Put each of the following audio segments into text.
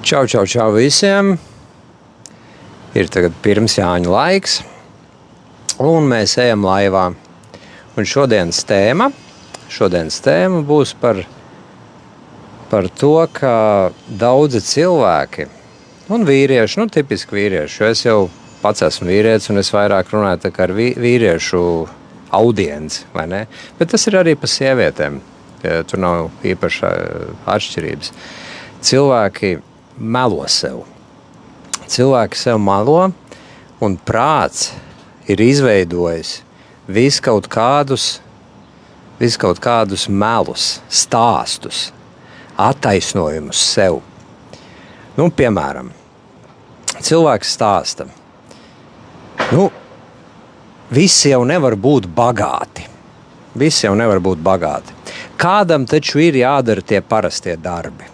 Čau visiem! Ir tagad pirms Jāņu laiks, un mēs ejam laivā. Un šodienas tēma būs par to, ka daudzi cilvēki, un vīrieši, tipiski vīrieši, jo es jau pats esmu vīrietis, un es vairāk runāju tā kā ar vīriešu audienci, vai ne? Bet tas ir arī par sievietēm, tur nav īpaša atšķirības. Cilvēki melo sev. Cilvēki sev melo, un prāts ir izveidojis visu kaut kādus melus, stāstus, attaisnojumus sev. Piemēram, cilvēks stāsta, visi jau nevar būt bagāti. Visi jau nevar būt bagāti. Kādam taču ir jādara tie parastie darbi.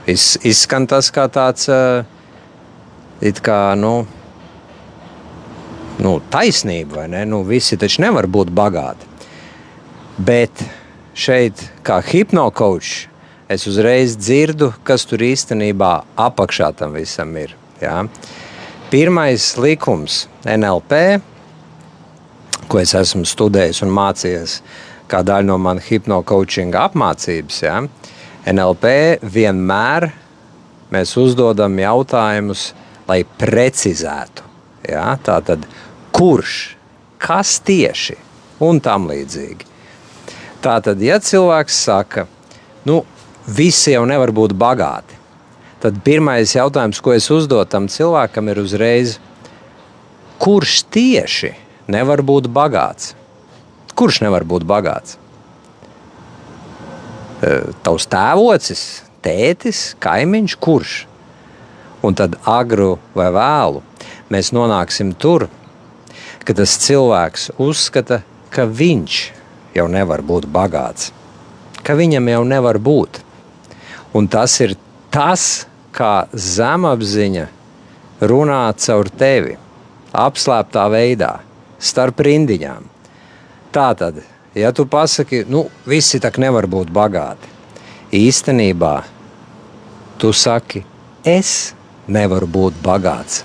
Izskan tas kā tāds taisnība, vai ne? Visi taču nevar būt bagāti. Bet šeit, kā hipnokaučs, es uzreiz dzirdu, kas tur īstenībā apakšā tam visam ir. Ja? Pirmais likums NLP, ko es esmu studējis un mācījies kā daļa no man hipnokaučinga apmācības, ja? NLP vienmēr mēs uzdodam jautājumus, lai precizētu. Ja? Tātad, kurš, kas tieši un tam līdzīgi. Tātad, ja cilvēks saka, visi jau nevar būt bagāti, tad pirmais jautājums, ko es uzdodu tam cilvēkam, ir uzreiz, kurš tieši nevar būt bagāts? Kurš nevar būt bagāts? Tavs tēvocis, tētis, kaimiņš, kurš? Un tad agru vai vēlu mēs nonāksim tur, ka tas cilvēks uzskata, ka viņš jau nevar būt bagāts, ka viņam jau nevar būt. Un tas ir tas, kā zemapziņa runā caur tevi, apslēptā veidā, starp rindiņām. Tātad, ja tu pasaki, visi tak nevar būt bagāti, īstenībā tu saki, es nevaru būt bagāts.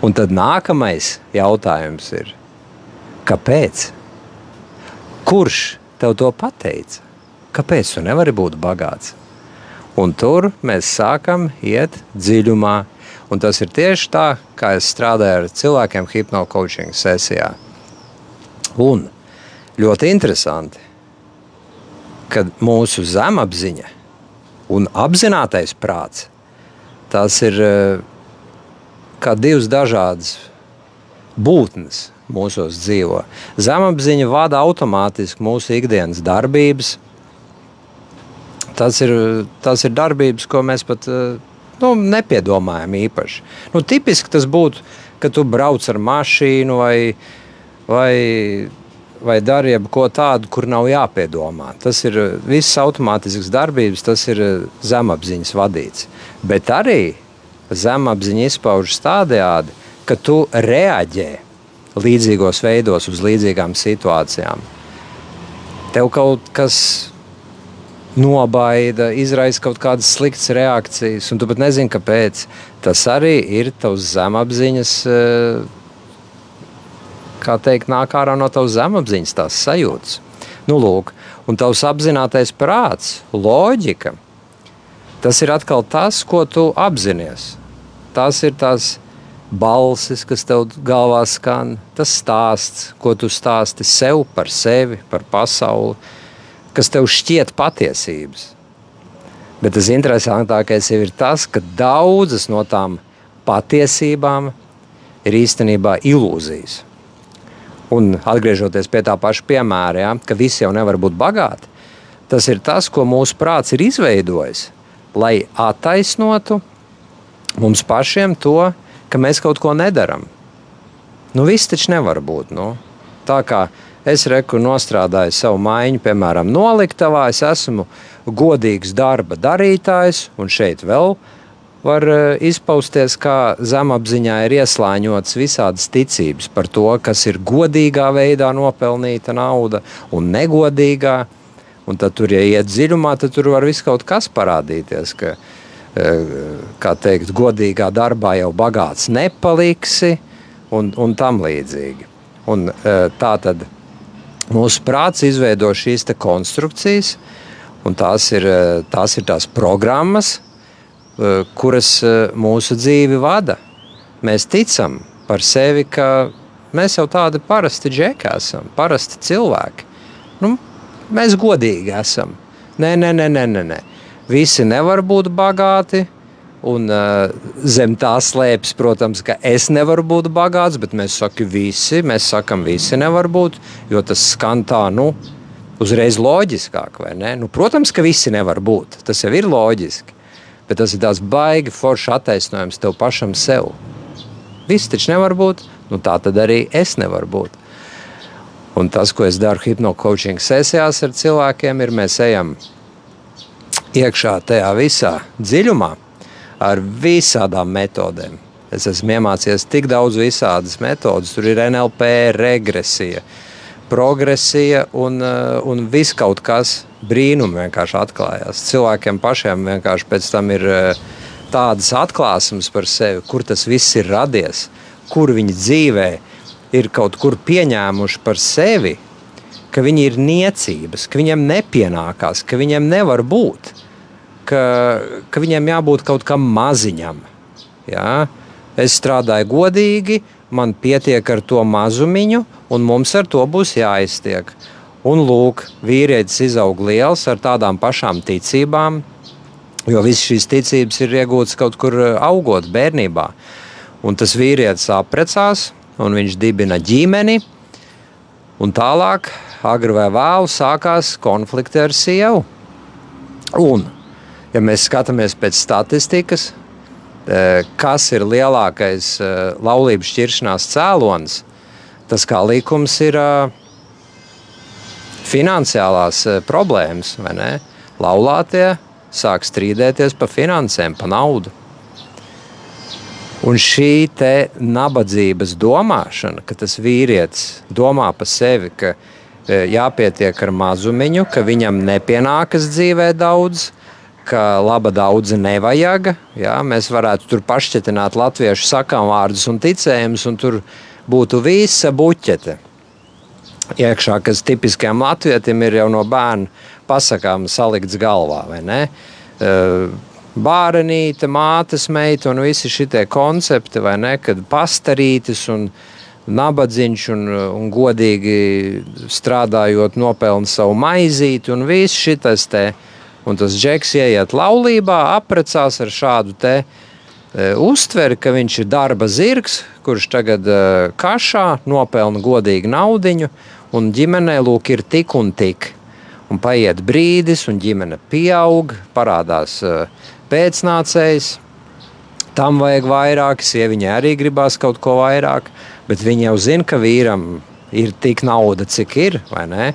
Un tad nākamais jautājums ir, kāpēc? Kurš tev to pateica? Kāpēc tu nevari būt bagāts? Un tur mēs sākam iet dziļumā. Un tas ir tieši tā, kā es strādāju ar cilvēkiem hipnokaučinga sesijā. Un ļoti interesanti, kad mūsu zemapziņa un apzinātais prāts, tas ir kā divas dažādas būtnes mūsos dzīvo. Zemapziņa vada automātiski mūsu ikdienas darbības. Tas ir darbības, ko mēs pat nepiedomājam īpaši. Tipiski tas būtu, ka tu brauc ar mašīnu vai dari ko tādu, kur nav jāpiedomā. Tas ir viss automātisks darbības, tas ir zemapziņas vadīts. Bet arī zemapziņa izpaužas tādējādi, ka tu reaģē līdzīgos veidos uz līdzīgām situācijām. Tev kaut kas nobaida, izraisa kaut kādas sliktas reakcijas, un tu pat nezini, kāpēc. Tas arī ir tavs zemapziņas, nāk ārā no tavas zemapziņas tās sajūtas. Lūk, un tavs apzinātais prāts, loģika, tas ir atkal tas, ko tu apzinies. Tas ir tās balsis, kas tev galvā skan, tas stāsts, ko tu stāsti sev par sevi, par pasauli, kas tev šķiet patiesības. Bet tas interesantākais ir tas, ka daudzas no tām patiesībām ir īstenībā ilūzijas. Un atgriežoties pie tā paša piemēra, ja, ka visi jau nevar būt bagāti, tas ir tas, ko mūsu prāts ir izveidojis, lai attaisnotu mums pašiem to, ka mēs kaut ko nedaram. Viss taču nevar būt. Tā kā es nostrādāju savu maiņu, piemēram, noliktavā, es esmu godīgs darba darītājs, un šeit vēl var izpausties, kā zemapziņā ir ieslāņotas visādas ticības par to, kas ir godīgā veidā nopelnīta nauda un negodīgā. Un tad tur, ja iet dziļumā, tad tur var viss kaut kas parādīties, ka kā teikt, godīgā darbā jau bagāts nepaliksi un tam līdzīgi. Un tā tad mūsu prāts izveido šīs te konstrukcijas, un tās ir tās programmas, kuras mūsu dzīvi vada. Mēs ticam par sevi, ka mēs jau tādi parasti džeki esam, parasti cilvēki. Nu, mēs godīgi esam. Nē. Visi nevar būt bagāti, un zem tā slēpjas, protams, ka es nevaru būt bagāts, bet mēs sakam visi nevar būt, jo tas skan tā, uzreiz loģiskāk, vai ne? Protams, ka visi nevar būt, tas jau ir loģiski, bet tas ir tās baigi foršs attaisnojums tev pašam sev. Visi taču nevar būt, tā tad arī es nevaru būt. Un tas, ko es daru hipno-coaching sesijās ar cilvēkiem, ir mēs ejam iekšā tajā visā dziļumā ar visādām metodēm. Es esmu iemācījies tik daudz visādas metodas. Tur ir NLP, regresija, progresija un viss kaut kas brīnumi vienkārši atklājās. Cilvēkiem pašiem vienkārši pēc tam ir tādas atklāsmes par sevi, kur tas viss ir radies, kur viņi dzīvē ir kaut kur pieņēmuši par sevi, ka viņi ir niecības, ka viņiem nepienākās, ka viņiem nevar būt, ka viņiem jābūt kaut kam maziņam. Ja? Es strādāju godīgi, man pietiek ar to mazumiņu, un mums ar to būs jāiztiek. Un lūk, vīrietis izaug liels ar tādām pašām ticībām, jo visas šīs ticības ir iegūtas kaut kur augot bērnībā. Un tas vīrietis apprecās, un viņš dibina ģimeni, un tālāk, agri vai vēlu, sākās konflikti ar sievu. Un, ja mēs skatāmies pēc statistikas, kas ir lielākais laulības šķiršanās cēlonis, tas kā likums ir finansiālās problēmas, vai ne? Laulātie sāk strīdēties par finansēm, par naudu. Un šī te nabadzības domāšana, ka tas vīrietis domā par sevi, ka jāpietiek ar mazumiņu, ka viņam nepienākas dzīvē daudz, ka laba daudzi nevajag. Ja? Mēs varētu tur pašķetināt latviešu sakāmvārdus un ticējumus, un tur būtu visa buķete. Iekšā, kas tipiskiem latvietim ir jau no bērna pasakām salikts galvā, vai ne? Bārenīte, mātes meita un visi šitie koncepti, vai ne, kad pastarītis un nabadziņš un godīgi strādājot nopelna savu maizīti un viss šitas te. Un tas džeks ieiet laulībā, apprecās ar šādu te uztveri, ka viņš ir darba zirgs, kurš tagad kašā nopelna godīgu naudiņu, un ģimenē lūk ir tik un tik. Un paiet brīdis, un ģimene pieaug, parādās pēcnācējs, tam vajag vairāk, sieviņai arī gribās kaut ko vairāk, bet viņa jau zina, ka vīram ir tik nauda, cik ir, vai ne?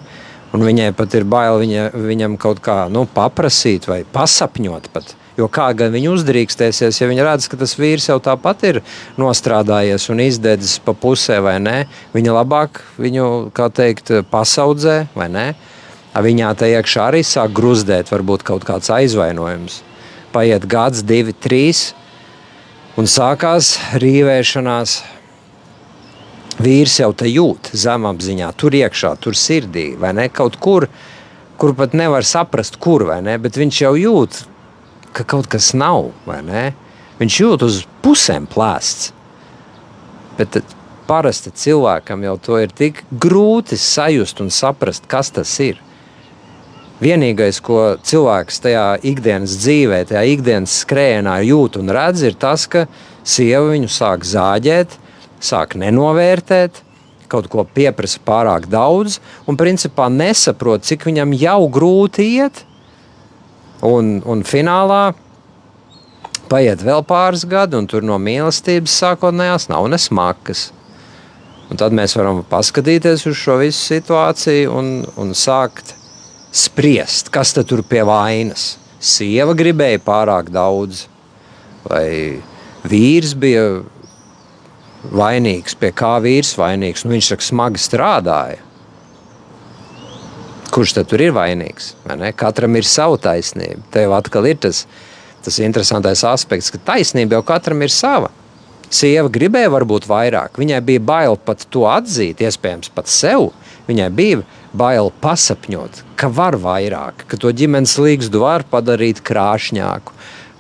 Un viņai pat ir bail viņam kaut kā paprasīt vai pasapņot pat. Jo kā gan viņa uzdrīkstēsies, ja viņa redz, ka tas vīrs jau tāpat ir nostrādājies un izdedzis pa pusē, vai ne? Viņa labāk viņu, kā teikt, pasaudzē, vai ne? Viņā tā iekšā arī sāk gruzdēt varbūt kaut kāds aizvainojums. Paiet gads, 2, 3, un sākās rīvēšanās. Vīrs jau te jūt zemapziņā, tur iekšā, tur sirdī, vai ne? Kaut kur pat nevar saprast, kur, vai ne? Bet viņš jau jūt, ka kaut kas nav, vai ne? Viņš jūt uz pusēm plēsts. Bet parasti cilvēkam jau to ir tik grūti sajust un saprast, kas tas ir. Vienīgais, ko cilvēks tajā ikdienas dzīvē, tajā ikdienas skrējienā jūt un redz, ir tas, ka sieva viņu sāk zāģēt, sāk nenovērtēt, kaut ko pieprasa pārāk daudz un principā nesaprot, cik viņam jau grūti iet. Un finālā paiet vēl pāris gadi, un tur no mīlestības sākotnējās nav ne smakas. Un tad mēs varam paskatīties uz šo visu situāciju un sākt spriest, kas tad tur pie vainas. Sieva gribēja pārāk daudz, vai vīrs bija vainīgs, pie kā vīrs vainīgs. Viņš saka, smagi strādāja. Kurš tad tur ir vainīgs? Vai ne? Katram ir savu taisnību. Tev atkal ir tas tas interesantais aspekts, ka taisnība jau katram ir sava. Sieva gribēja varbūt vairāk, viņai bija bail pat to atzīt, iespējams pat sev. Viņai bija bail pasapņot, ka var vairāk, ka to ģimenes līgstu var padarīt krāšņāku,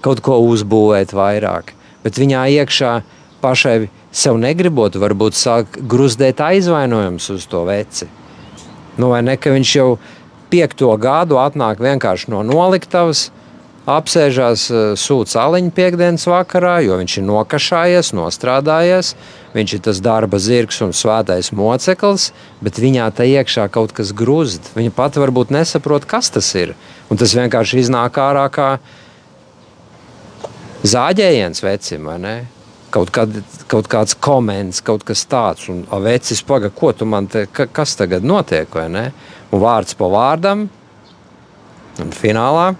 kaut ko uzbūvēt vairāk. Bet viņā iekšā pašai sev negribot, varbūt sāk gruzdēt aizvainojums uz to veci. Vai ne, ka viņš jau 5. gadu atnāk vienkārši no noliktavas, apsēžās, sūc aliņu piekdienas vakarā, jo viņš ir nokašājies, nostrādājies, viņš ir tas darba zirgs un svētais moceklis, bet viņā tā iekšā kaut kas gruzd. Viņa pat varbūt nesaprot, kas tas ir. Un tas vienkārši iznāk ārā kā zāģējiens vecim, vai ne? Kaut kāds koments, kaut kas tāds. Un vecis paga, ko tu man te, kas tagad notiek, vai ne? Un vārds pa vārdam, un finālā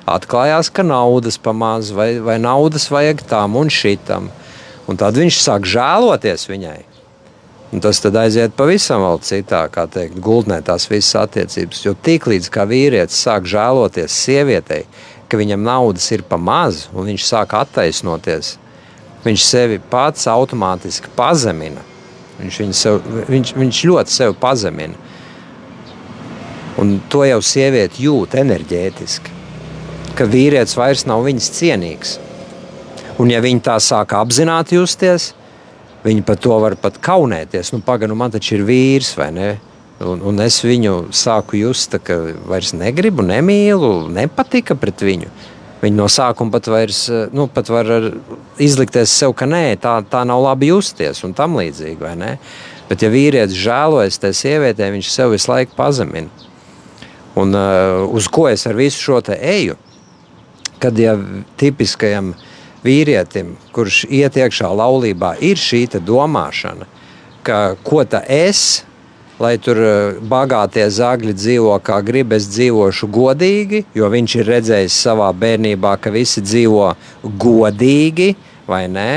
atklājās, ka naudas pamaz vai naudas vajag tam un šitam. Un tad viņš sāk žēloties viņai. Un tas tad aiziet pavisam vēl citā, kā teikt, gultnē tās visas attiecības. Jo tiklīdz kā vīrietis sāk žēloties sievietei, ka viņam naudas ir pamaz, un viņš sāk attaisnoties, viņš sevi pats automātiski pazemina. Viņš ļoti sevi pazemina. Un to jau sieviete jūt enerģētiski, ka vīrietis vairs nav viņas cienīgs. Un ja viņi tā sāk apzināti justies, viņi par to var pat kaunēties. Man taču ir vīrs, vai ne? Un es viņu sāku just, ka vairs negribu, nemīlu, nepatika pret viņu. Viņi no sākuma pat vairs, pat var izlikties sev, ka nē, tā nav labi justies un tam līdzīgi, vai ne? Bet ja vīrietis žēlojas tai sievietē, viņš sev visu laiku pazemina. Un uz ko es ar visu šo te eju? Kad ja tipiskajam vīrietim, kurš iet iekšā laulībā, ir šī te domāšana, ka ko ta es, lai tur bagātie zagļi dzīvo kā grib, es dzīvošu godīgi, jo viņš ir redzējis savā bērnībā, ka visi dzīvo godīgi, vai ne?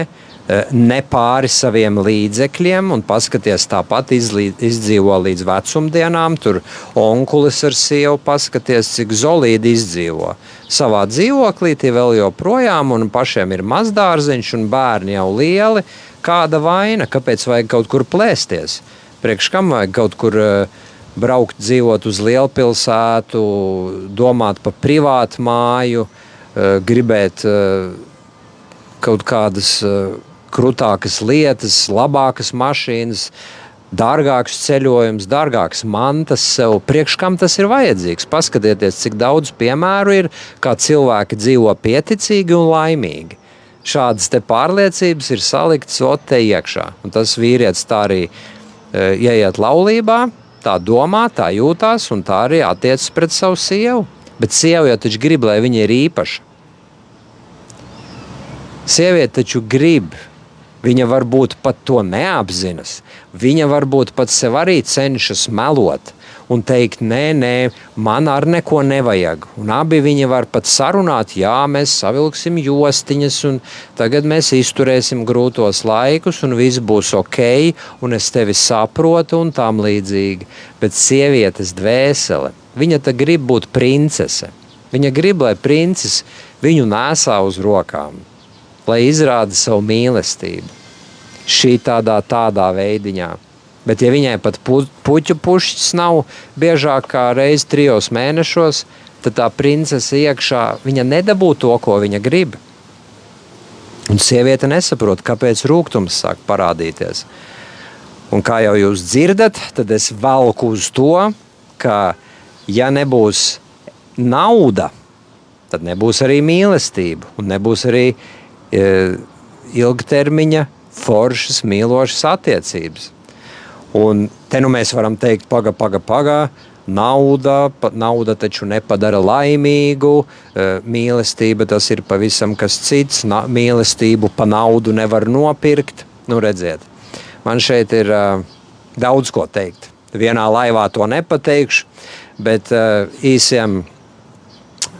Ne pāri saviem līdzekļiem, un paskaties tāpat izdzīvo līdz vecumdienām, tur onkulis ar sievu, paskaties, cik zolīdi izdzīvo. Savā dzīvoklītī vēl joprojām, un pašiem ir mazdārziņš, un bērni jau lieli. Kāda vaina? Kāpēc vajag kaut kur plēsties? Priekš kam vajag kaut kur braukt, dzīvot uz lielpilsētu, domāt par privātu māju, gribēt kaut kādas krutākas lietas, labākas mašīnas, dārgāks ceļojums, dārgāks mantas sev. Priekš kam tas ir vajadzīgs? Paskatieties, cik daudz piemēru ir, kā cilvēki dzīvo pieticīgi un laimīgi. Šādas te pārliecības ir saliktas te iekšā. Un tas vīrietis tā arī ieiet laulībā, tā domā, tā jūtās un tā arī attiecas pret savu sievu. Bet sieva jau taču grib, lai viņa ir īpaša. Sieviete taču grib. Viņa varbūt pat to neapzinas. Viņa varbūt pat sev arī cenšas melot un teikt, nē, man ar neko nevajag. Un abi viņi var pat sarunāt, jā, mēs savilksim jostiņas un tagad mēs izturēsim grūtos laikus un viss būs ok, un es tevi saprotu un tam līdzīgi. Bet sievietes dvēsele, viņa ta grib būt princese. Viņa grib, lai princis viņu nesā uz rokām, lai izrāda savu mīlestību. Šī tādā veidiņā. Bet ja viņai pat puķu pušķis nav biežāk kā reiz 3 mēnešos, tad tā princese iekšā, viņa nedabū to, ko viņa grib. Un sieviete nesaprot, kāpēc rūgtums sāk parādīties. Un kā jau jūs dzirdat, tad es valku uz to, ka ja nebūs nauda, tad nebūs arī mīlestība un nebūs arī ilgtermiņa foršas, mīlošas attiecības. Un te mēs varam teikt, paga, nauda taču nepadara laimīgu, mīlestība tas ir pavisam kas cits, mīlestību pa naudu nevar nopirkt. Redziet, man šeit ir daudz ko teikt. Vienā laivā to nepateikšu, bet īsiem,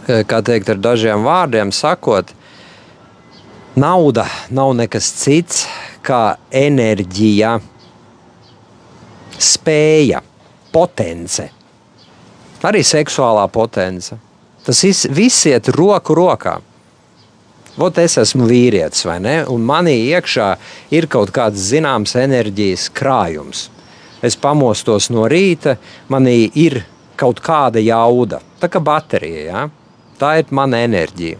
kā teikt, ar dažiem vārdiem sakot, nauda nav nekas cits kā enerģija, spēja, potence, arī seksuālā potence. Tas viss iet roku rokā. Vot es esmu vīrietis, vai ne? Un manī iekšā ir kaut kāds zināms enerģijas krājums. Es pamostos no rīta, manī ir kaut kāda jauda, tā kā baterija, ja? Tā ir mana enerģija.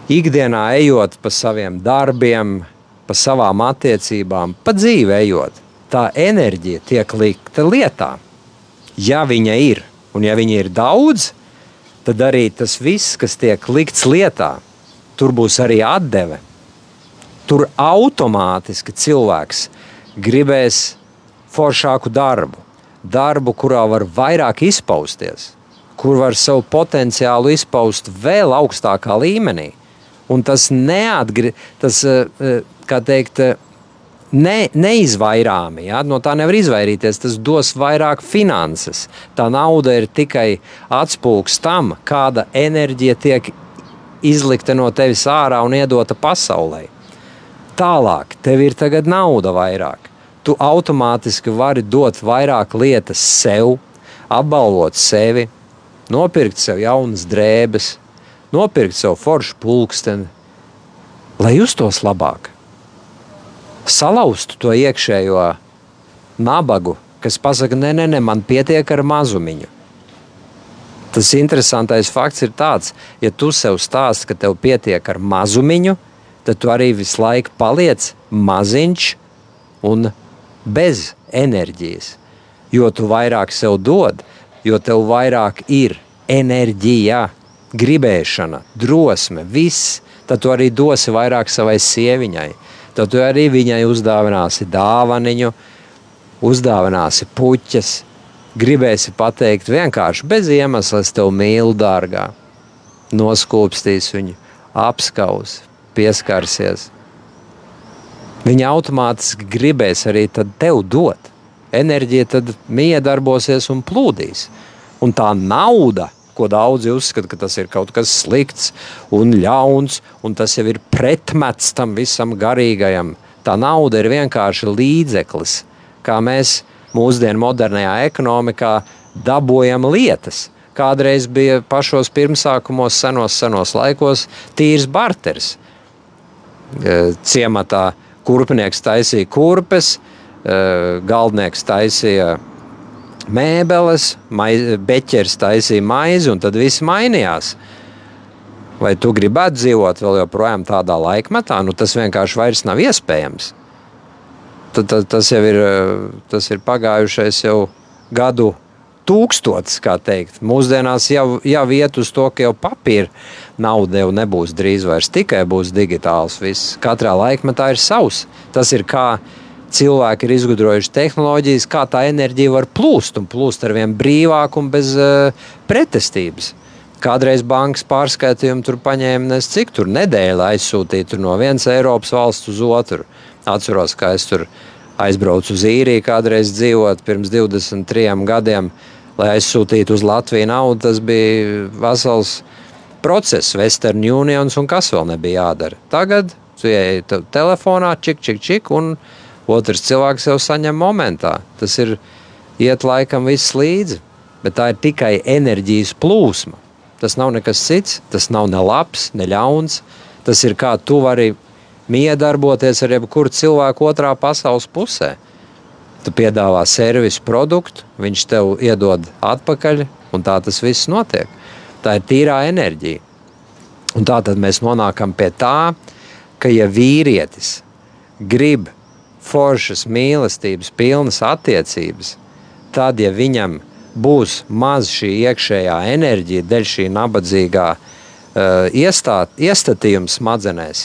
Ikdienā ejot pa saviem darbiem, pa savām attiecībām, pa dzīvi ejot, tā enerģija tiek likta lietā. Ja viņa ir, un ja viņa ir daudz, tad arī tas viss, kas tiek likts lietā, tur būs arī atdeve. Tur automātiski cilvēks gribēs foršāku darbu, kurā var vairāk izpausties, kur var savu potenciālu izpaust vēl augstākā līmenī. Un tas neizvairāmi, ja? No tā nevar izvairīties, tas dos vairāk finanses. Tā nauda ir tikai atspūgs tam, kāda enerģija tiek izlikta no tevis ārā un iedota pasaulē. Tālāk, tev ir tagad nauda vairāk. Tu automātiski vari dot vairāk lietas sev, apbalvot sevi, nopirkt sev jaunas drēbes, nopirkt sev foršu pulksteni, lai justos labāk. Salaustu to iekšējo nabagu, kas pasaka, ne, man pietiek ar mazumiņu. Tas interesantais fakts ir tāds, ja tu sev stāsti, ka tev pietiek ar mazumiņu, tad tu arī visu laiku paliec maziņš un bez enerģijas. Jo tu vairāk sev dod, jo tev vairāk ir enerģija, gribēšana, drosme, viss, tad tu arī dosi vairāk savai sieviņai. Tad tu arī viņai uzdāvināsi dāvaniņu, uzdāvināsi puķes, gribēsi pateikt vienkārši bez iemesla, es tev mīlu, dārgā. Noskūpstīs viņu, apskaus, pieskarsies. Viņa automātiski gribēs arī tad tev dot. Enerģija tad miedarbosies un plūdīs. Un tā nauda, ko daudzi uzskata, ka tas ir kaut kas slikts un ļauns, un tas jau ir pretmets tam visam garīgajam. Tā nauda ir vienkārši līdzeklis, kā mēs mūsdienu modernajā ekonomikā dabojam lietas. Kādreiz bija pašos pirmsākumos, senos laikos tīrs barteris. Ciematā kurpnieks taisīja kurpes, galdnieks taisīja mēbeles, beķers taisīja maizi, un tad viss mainījās. Vai tu gribētu dzīvot vēl joprojām tādā laikmetā? Nu, tas vienkārši vairs nav iespējams. Tas ir pagājušais jau gadu tūkstotis, kā teikt. Mūsdienās jau iet uz to, ka jau papīra nauda jau nebūs drīz vairs, tikai būs digitāls viss. Katrā laikmetā ir savs. Tas ir kā cilvēki ir izgudrojuši tehnoloģijas, kā tā enerģija var plūst, un plūst arvien brīvāk un bez pretestības. Kādreiz bankas pārskaitījumu tur paņēma cik tur nedēļa aizsūtīt no vienas Eiropas valsts uz otru. Atceros, ka es tur aizbraucu uz Īriju kādreiz dzīvot pirms 23 gadiem, lai aizsūtītu uz Latviju naudu. Tas bija vesels process, Western Unions un kas vēl nebija jādara. Tagad tu ieej telefonā, čik, un otrs cilvēks jau saņem momentā. Tas ir iet laikam viss līdzi, bet tā ir tikai enerģijas plūsma. Tas nav nekas cits, tas nav ne labs, ne ļauns. Tas ir kā tu vari miedarboties ar jebkuru cilvēku otrā pasaules pusē. Tu piedāvā servisu produktu, viņš tev iedod atpakaļ, un tā tas viss notiek. Tā ir tīrā enerģija. Un tā tad mēs nonākam pie tā, ka ja vīrietis grib foršas mīlestības pilnas attiecības, tad, ja viņam būs maz šī iekšējā enerģija dēļ šī nabadzīgā iestatījuma smadzenēs,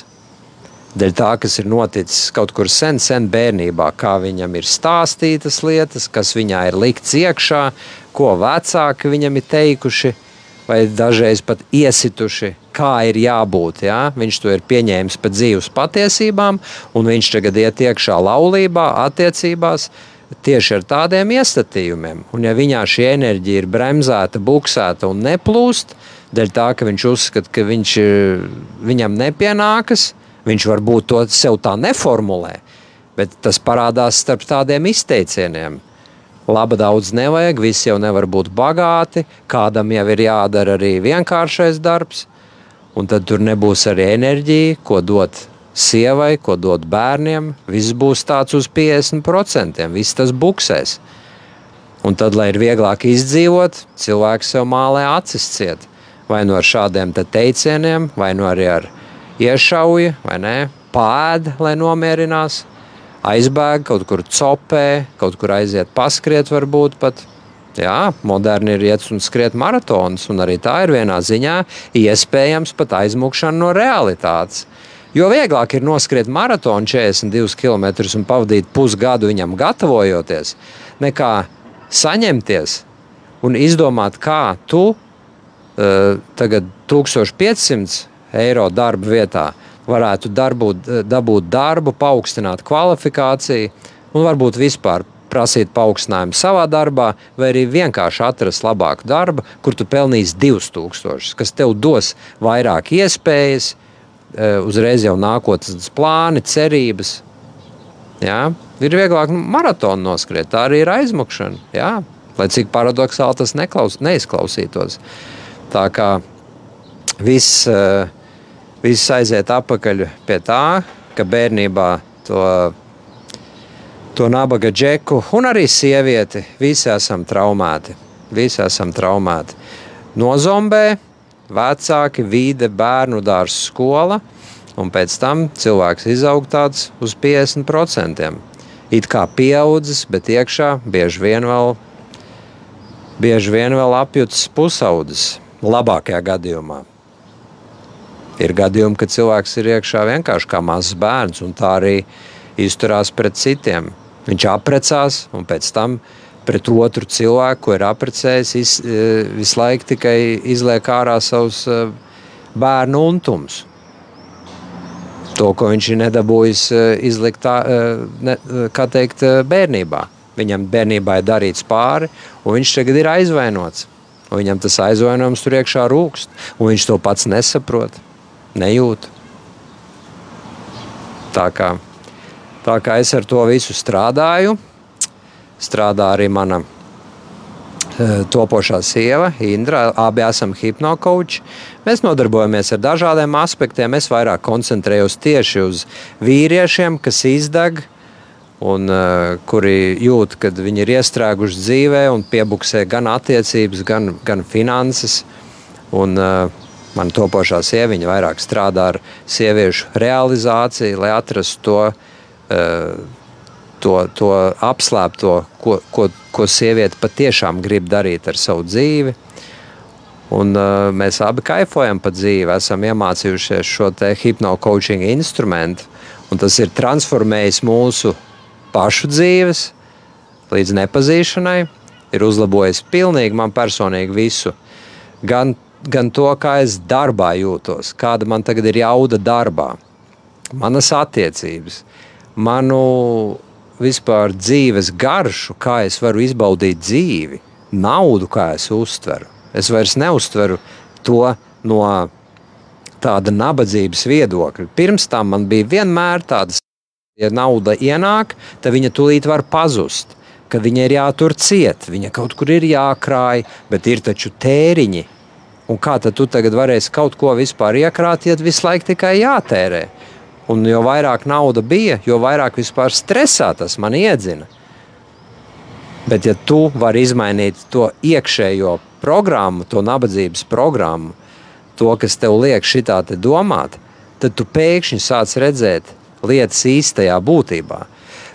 dēļ tā, kas ir noticis kaut kur sen bērnībā, kā viņam ir stāstītas lietas, kas viņā ir likts iekšā, ko vecāki viņam ir teikuši, vai dažreiz pat iesituši, kā ir jābūt. Ja? Viņš to ir pieņēmis pa dzīves patiesībām, un viņš tagad iet iekšā laulībā, attiecībās, tieši ar tādiem iestatījumiem. Un ja viņā šī enerģija ir bremzēta, buksēta un neplūst, dēļ tā, ka viņš uzskata, ka viņam nepienākas, viņš varbūt to sev tā neformulē, bet tas parādās starp tādiem izteicieniem. Laba daudz nevajag, visi jau nevar būt bagāti, kādam jau ir jādara arī vienkāršais darbs. un tad tur nebūs arī enerģija, ko dot sievai, ko dot bērniem. Viss būs tāds uz 50%, viss tas buksēs. Un tad, lai ir vieglāk izdzīvot, cilvēks sev mālē acis ciet. Vai no ar šādiem teicieniem, vai no arī ar iešauju, vai ne, pāēd, lai nomierinās, aizbēg, kaut kur copē, kaut kur aiziet paskriet varbūt pat. Jā, moderni ir iet un skriet maratonus, un arī tā ir vienā ziņā iespējams pat aizmukšana no realitātes. Jo vieglāk ir noskriet maratonu 42 km un pavadīt pusgadu viņam gatavojoties, nekā saņemties un izdomāt, kā tu tagad 1500 eiro darba vietā varētu dabūt darbu, paaugstināt kvalifikāciju un varbūt vispār prasīt paaugstinājumu savā darbā, vai arī vienkārši atrast labāku darbu, kur tu pelnīsi 2000, kas tev dos vairāk iespējas, uzreiz jau nākotnes plāni, cerības. Jā? Ir vieglāk maratonu noskriet, tā arī ir aizmukšana. Jā? Lai cik paradoxāli tas neizklausītos. Tā kā viss aiziet apakaļ pie tā, ka bērnībā to nabaga džeku un arī sievieti visi esam traumēti. Nozombē, vecāki, vide, bērnu dārs, skola, un pēc tam cilvēks izaug tāds uz 50%. It kā pieaudzis, bet iekšā bieži vien vēl apjutas pusaudzis, labākajā gadījumā. Ir gadījumi, kad cilvēks ir iekšā vienkārši kā mazs bērns, un tā arī izturās pret citiem. Viņš apprecās, un pēc tam pret otru cilvēku, ko ir apprecējis, visu laiku tikai izliek ārā savus bērnu untums. To, ko viņš ir nedabūjis izlikt, bērnībā. Viņam bērnībā ir darīts pāri, un viņš tagad ir aizvainots. Un viņam tas aizvainojums tur iekšā rūkst, un viņš to pats nesaprot, nejūt. Tā kā es ar to visu strādāju, strādā arī mana topošā sieva, Indra, abi esam hipnokauči. Mēs nodarbojamies ar dažādiem aspektiem. Es vairāk koncentrējos tieši uz vīriešiem, kas izdeg un kuri jūt, kad viņi ir iestrēguši dzīvē un piebuksē gan attiecības, gan finanses. Un man topošā sieva, viņa vairāk strādā ar sieviešu realizāciju, lai atrastu to apslēpto, ko sieviete patiešām grib darīt ar savu dzīvi. Un mēs abi kaifojam pa dzīvi, esam iemācījušies šo te hipno-coaching instrumentu, un tas ir transformējis mūsu pašu dzīves līdz nepazīšanai, ir uzlabojis pilnīgi man personīgi visu. Gan to, kā es darbā jūtos, kāda man tagad ir jauda darbā, manas attiecības, manu vispār dzīves garšu, kā es varu izbaudīt dzīvi, naudu, kā es uztveru. Es vairs neuztveru to no tāda nabadzības viedokļa. Pirms tam man bija vienmēr tādas, ja nauda ienāk, tad viņa tūlīt var pazust, ka viņa ir jātur ciet, viņa kaut kur ir jākrāj, bet ir taču tēriņi. Un kā tad tu tagad varēsi kaut ko vispār iekrāt, ja visu laiku tikai jātērē? Un jo vairāk nauda bija, jo vairāk vispār stresā tas man iedzina. Bet ja tu vari izmainīt to iekšējo programmu, to nabadzības programmu, to, kas tev liek šitā te domāt, tad tu pēkšņi sāc redzēt lietas īstajā būtībā.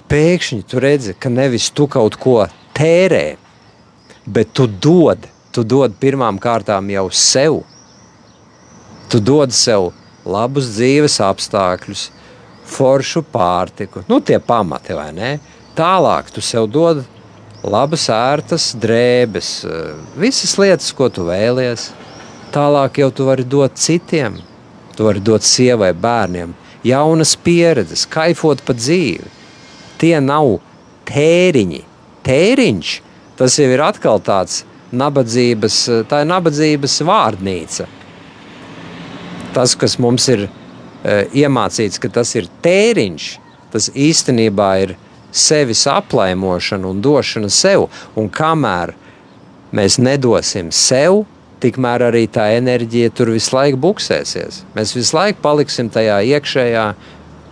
Pēkšņi tu redzi, ka nevis tu kaut ko tērē, bet tu dod pirmām kārtām jau sev. Tu dod sev labus dzīves apstākļus, foršu pārtiku, tie pamati, vai ne? Tālāk tu sev dod labas, ērtas drēbes, visas lietas, ko tu vēlies. Tālāk jau tu vari dot citiem, tu vari dot sievai, bērniem, jaunas pieredzes, kaifot pa dzīvi. Tie nav tēriņi. Tēriņš, tas jau ir atkal tāds tā ir nabadzības vārdnīca. Tas, kas mums ir iemācīts, ka tas ir tēriņš, tas īstenībā ir sevis aplaimošana un došana sev. Un kamēr mēs nedosim sev, tikmēr arī tā enerģija tur visu laiku buksēsies. Mēs visu laiku paliksim tajā iekšējā,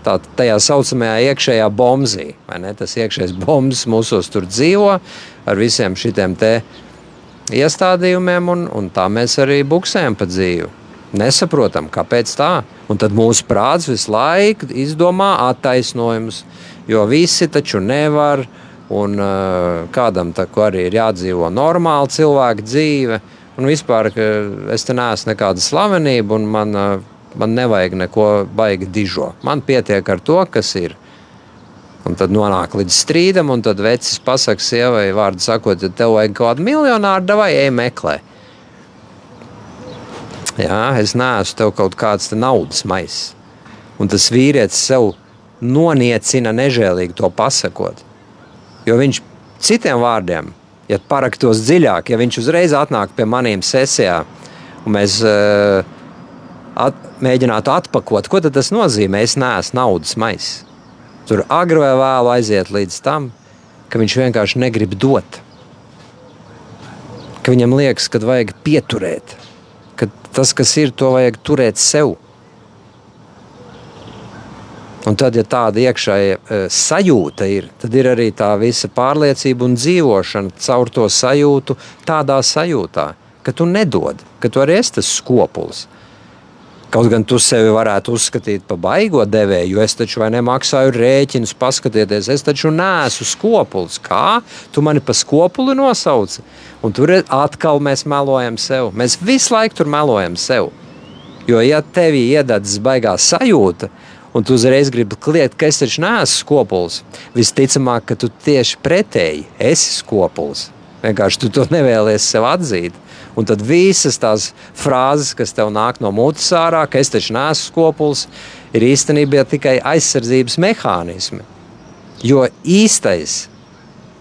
tajā saucamajā iekšējā bombzī. Tas iekšējais bombs mūsos tur dzīvo ar visiem šitiem te iestādījumiem, un tā mēs arī buksējam pa dzīvi. Nesaprotam, kāpēc tā. Un tad mūsu prāts visu laiku izdomā attaisnojumus, jo visi taču nevar, un kādam taku arī ir jādzīvo normāli cilvēku dzīve. Un vispār, ka es te neesmu nekāda slavenība, un man nevajag neko baigi dižo. Man pietiek ar to, kas ir. Un tad nonāk līdz strīdam, un tad vecis pasaka sievai vārdu sakot, ja tev vajag kādu miljonāru, davai ej meklē. Jā, es neesmu tev kaut kāds te naudas maiss. Un tas vīrietis sev noniecina nežēlīgi to pasakot. Jo viņš citiem vārdiem, ja paraktos dziļāk, ja viņš uzreiz atnāk pie manīm sesijā, un mēs mēģinātu atpakot, ko tad tas nozīmē? Es neesmu naudas maiss. Tur agri vai vēlu aiziet līdz tam, ka viņš vienkārši negrib dot. Ka viņam liekas, ka vajag pieturēt. Ka tas, kas ir, to vajag turēt sev. Un tad, ja tāda iekšēja sajūta ir, tad ir arī tā visa pārliecība un dzīvošana caur to sajūtu, tādā sajūtā, ka tu nedod, ka tu arī esi tas skopulis. Kaut gan tu sevi varētu uzskatīt par baigo devēju, jo es taču vai nemaksāju rēķinus, paskatieties, es taču neesmu skopulis. Kā? Tu mani pa skopuli nosauci? Un tur atkal mēs melojam sev. Mēs visu laiku tur melojam sev. Jo ja tevī iededzas baigā sajūta, un tu uzreiz gribi kliegt, ka es taču neesmu skopulis, visticamāk, ka tu tieši pretēji esi skopulis. Vienkārši tu to nevēlies sev atzīt. Un tad visas tās frāzes, kas tev nāk no mutes ārā, ka es taču neesmu skopulis, ir īstenībā tikai aizsardzības mehānismi. Jo īstais,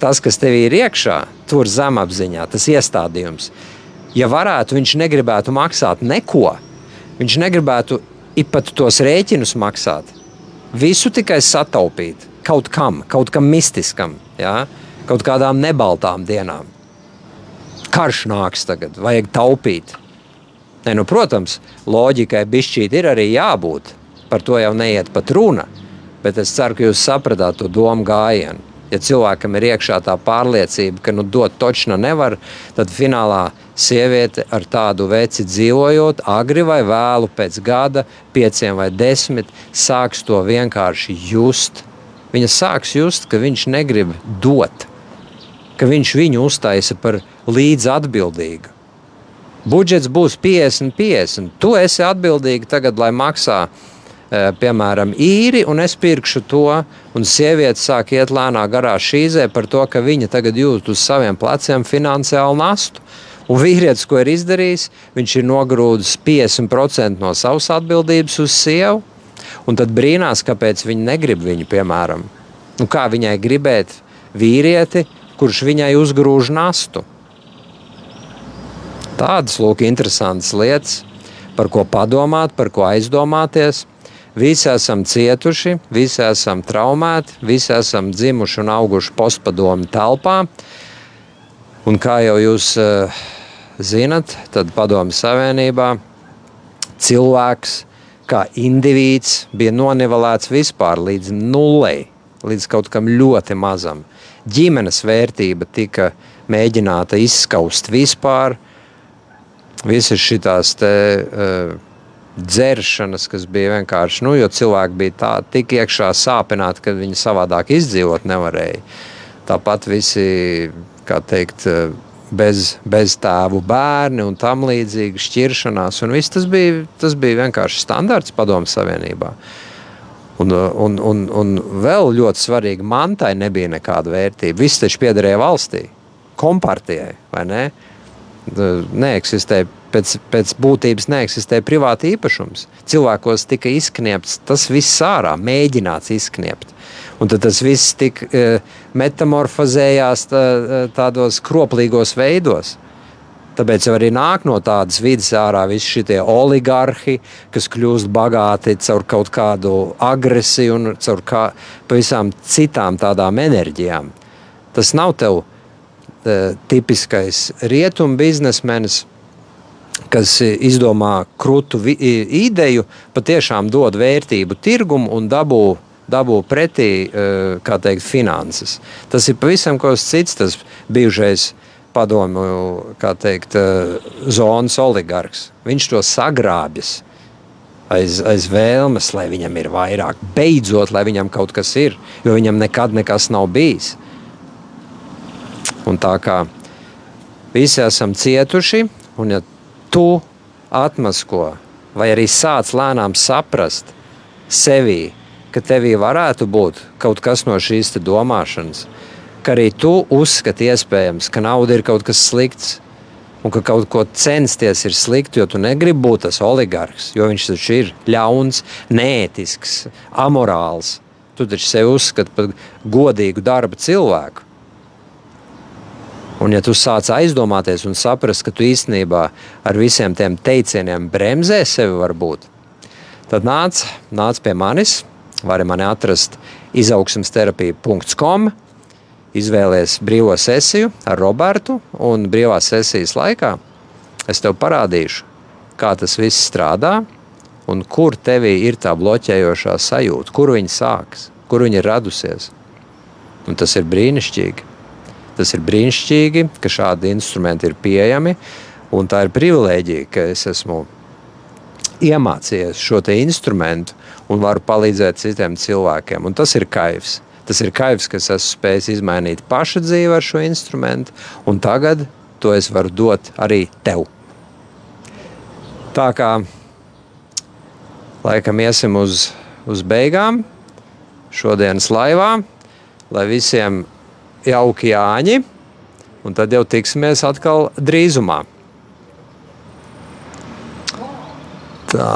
tas, kas tev ir iekšā, tur zemapziņā, tas iestādījums, ja varētu, viņš negribētu maksāt neko, viņš negribētu pat tos rēķinus maksāt, visu tikai sataupīt kaut kam mistiskam, ja? Kaut kādām nebaltām dienām. Karš nāks tagad, vajag taupīt. Protams, loģikai bišķīt ir arī jābūt. Par to jau neiet pat runa. Bet es ceru, ka jūs sapratāt to domu gājienu. Ja cilvēkam ir iekšā tā pārliecība, ka dot točna nevar, tad finālā sieviete ar tādu veci dzīvojot, agri vai vēlu pēc gada, 5 vai 10, sāks to vienkārši just. Viņa sāks just, ka viņš negrib dot. Ka viņš viņu uztaisa par līdz atbildīgu. Budžets būs 50-50. Tu esi atbildīga tagad, lai maksā, piemēram, īri, un es pirkšu to, un sieviete sāk iet lēnā garā šīzē par to, ka viņa tagad jūt uz saviem pleciem finansiālu nastu. Un vīrietis, ko ir izdarījis, viņš ir nogrūdis 50% no savas atbildības uz sievu, un tad brīnās, kāpēc viņa negrib viņu, piemēram. Un kā viņai gribēt vīrieti, kurš viņai uzgrūž nastu. Tādas, lūk, interesantas lietas, par ko padomāt, par ko aizdomāties. Visi esam cietuši, visi esam traumēti, visi esam dzimuši un auguši postpadomu telpā. Un kā jau jūs zinat, tad Padomju Savienībā cilvēks kā indivīds bija nonivelēts vispār līdz nullei, līdz kaut kam ļoti mazam. Ģimenes vērtība tika mēģināta izskaust vispār. Visas šitās te dzeršanas, kas bija vienkārši, jo cilvēki bija tik iekšā sāpināti, ka viņi savādāk izdzīvot nevarēja. Tāpat visi, kā teikt, bez tēvu bērni un tam līdzīgi šķiršanās. Un viss tas bija vienkārši standarts Padomju Savienībā. Un vēl ļoti svarīgi, mantai nebija nekāda vērtība. Viss taču piederēja valstī, kompartijai, vai ne? Neeksistē, pēc būtības neeksistē privāta īpašums. Cilvēkos tika izkniepts tas viss ārā, mēģināts izkniept. Un tad tas viss tika metamorfozējās tādos kroplīgos veidos. Tāpēc arī nāk no tādas vidas ārā visi šitie oligarhi, kas kļūst bagāti caur kaut kādu agresiju un caur pavisam citām tādām enerģijām. Tas nav tev tipiskais rietumu biznesmenis, kas izdomā krutu ideju, patiešām dod vērtību tirgumu un dabū pretī, kā teikt, finanses. Tas ir pavisam kaut kas cits, tas bijušais padomu, kā teikt, zonas oligarks. Viņš to sagrābjas aiz vēlmes, lai viņam ir vairāk. Beidzot, lai viņam kaut kas ir, jo viņam nekad nekas nav bijis. Un tā kā visi esam cietuši, un ja tu atmasko vai arī sāc lēnām saprast sevī, ka tevī varētu būt kaut kas no šīs te domāšanas, ka arī tu uzskati iespējams, ka nauda ir kaut kas slikts un ka kaut ko censties ir slikti, jo tu negribi būt tas oligarks, jo viņš taču ir ļauns, neētisks, amorāls. Tu taču sevi uzskati par godīgu darba cilvēku. Un ja tu sāc aizdomāties un saprast, ka tu īstenībā ar visiem tiem teicieniem bremzē sevi varbūt, tad nāc pie manis, vari mani atrast izaugsmesterapija.com, izvēlies brīvo sesiju ar Robertu, un brīvās sesijas laikā es tev parādīšu, kā tas viss strādā un kur tevī ir tā bloķējošā sajūta, kur viņa sākas, kur viņa ir radusies. Un tas ir brīnišķīgi. Tas ir brīnišķīgi, ka šādi instrumenti ir pieejami, un tā ir privilēģija, ka es esmu iemācījies šo te instrumentu un varu palīdzēt citiem cilvēkiem. Un tas ir kaivs. Tas ir kaivs, ka es esmu spējis izmainīt paša dzīvi ar šo instrumentu, un tagad to es varu dot arī tev. Tā kā laikam iesim uz beigām šodienas laivā, lai visiem jauki Jāņi, un tad jau tiksimies atkal drīzumā. Tā.